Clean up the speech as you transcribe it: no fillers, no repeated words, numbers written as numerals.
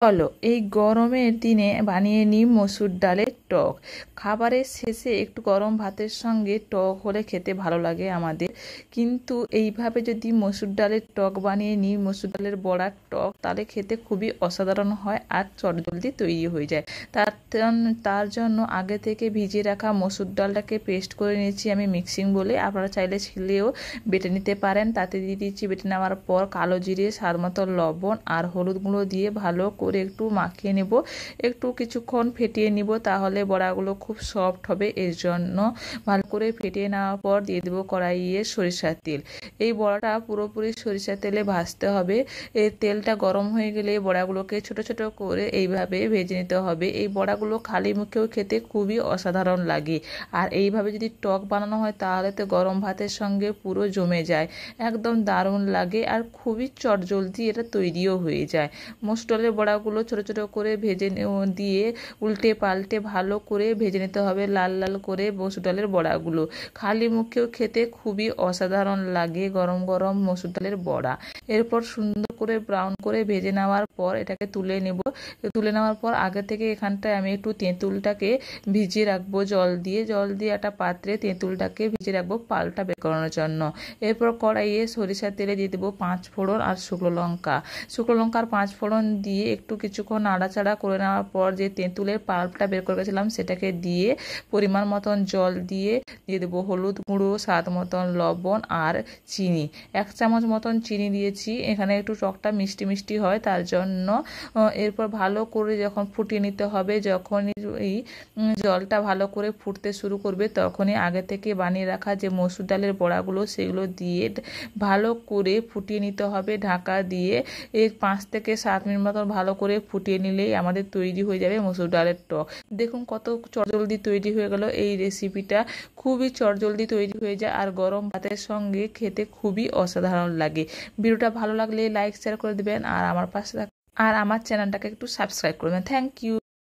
চলো এই গরমের দিনে বানিয়ে নিই মসুর ডালের টক। খাবারের শেষে একটু গরম ভাতের সঙ্গে টক হলে খেতে ভালো লাগে আমাদের। কিন্তু এইভাবে যদি মসুর ডালের টক বানিয়ে নিই, মসুর ডালের বড়ার টক, তাহলে খেতে খুবই অসাধারণ হয় আর চটজলদি তৈরি হয়ে যায়। তার জন্য আগে থেকে ভিজিয়ে রাখা মসুর ডালটাকে পেস্ট করে নিয়েছি আমি মিক্সিং বলে। আপনারা চাইলে ছিলেও বেটে নিতে পারেন। তাতে দিয়ে দিচ্ছি বেটে নেওয়ার পর কালো জিরে, স্বাদ মতো লবণ আর হলুদ গুঁড়ো দিয়ে ভালো করে একটু মাখিয়ে নেব। একটু কিছুক্ষণ ফেটিয়ে নিব, তাহলে বড়াগুলো খুব সফট হবে। এর জন্য ভালো করে ফেটিয়ে নেওয়ার পর দিয়ে দেবো কড়াইয়ে সরিষার তেল। এই বড়াটা পুরোপুরি সরিষার তেলে ভাজতে হবে। এই তেলটা গরম হয়ে গেলে বড়াগুলোকে ছোট ছোট করে এইভাবে ভেজে নিতে হবে। এই বড়াগুলো খালি মুখেও খেতে খুবই অসাধারণ লাগে। আর এইভাবে যদি টক বানানো হয় তাহলে তো গরম ভাতের সঙ্গে পুরো জমে যায়, একদম দারুণ লাগে আর খুবই চটজলদি এটা তৈরিও হয়ে যায়। মসুর ডালের বড়াগুলো ছোট ছোট করে ভেজে দিয়ে উল্টে পাল্টে ভালো করে ভেজে নিতে হবে, লাল লাল করে মসুর ডালের বড়াগুলো। খালি মুখেও খেতে খুবই অসাধারণ লাগে গরম গরম মসুর ডালের বড়া। এরপর সুন্দর করে ব্রাউন করে ভেজে নেওয়ার পর এটাকে তুলে নেব। তুলে নেওয়ার পর আগে থেকে এখানটায় আমি একটু তেঁতুলটাকে ভিজিয়ে রাখবো জল দিয়ে একটা পাত্রে তেঁতুলটাকে ভিজিয়ে রাখবো পালটা বের করানোর জন্য। এরপর কড়াইয়ে সরিষার তেলে দিয়ে দেবো 5 ফোড়ন আর শুকনো লঙ্কার 5 ফোড়ন দিয়ে একটু কিছুক্ষণ নাড়াচাড়া করে নেওয়ার পর যে তেঁতুলের পাল্পটা বের করে গেছিলাম সেটাকে দিয়ে পরিমাণ মতন জল দিয়ে দেবো হলুদ গুঁড়ো, স্বাদ মতন লবণ আর চিনি। 1 চামচ মতন চিনি দিয়েছি, এখানে একটু টকটা মিষ্টি মিষ্টি হয় তার জন্য। এরপর ভালো করে যখন ফুটিয়ে নিতে হবে, যখনই এই জলটা ভালো করে ফুটতে শুরু করবে তখনই আগে থেকে বানিয়ে রাখা যে মসুর ডালের বড়াগুলো সেগুলো দিয়ে ভালো করে ফুটিয়ে নিতে হবে ঢাকা দিয়ে। 5 থেকে 7 মিনিট মতন ভালো করে ফুটিয়ে নিলেই আমাদের তৈরি হয়ে যাবে মসুর ডালের টক। দেখুন কত চটজলদি তৈরি হয়ে গেল এই রেসিপিটা। খুবই চটজলদি তৈরি হয়ে যায় আর গরম ভাতের সঙ্গে খেতে খুবই অসাধারণ লাগে। ভিডিওটা ভালো লাগলে লাইক শেয়ার করে দেবেন আর আমার চ্যানেলটাকে একটু সাবস্ক্রাইব করবেন। Thank you.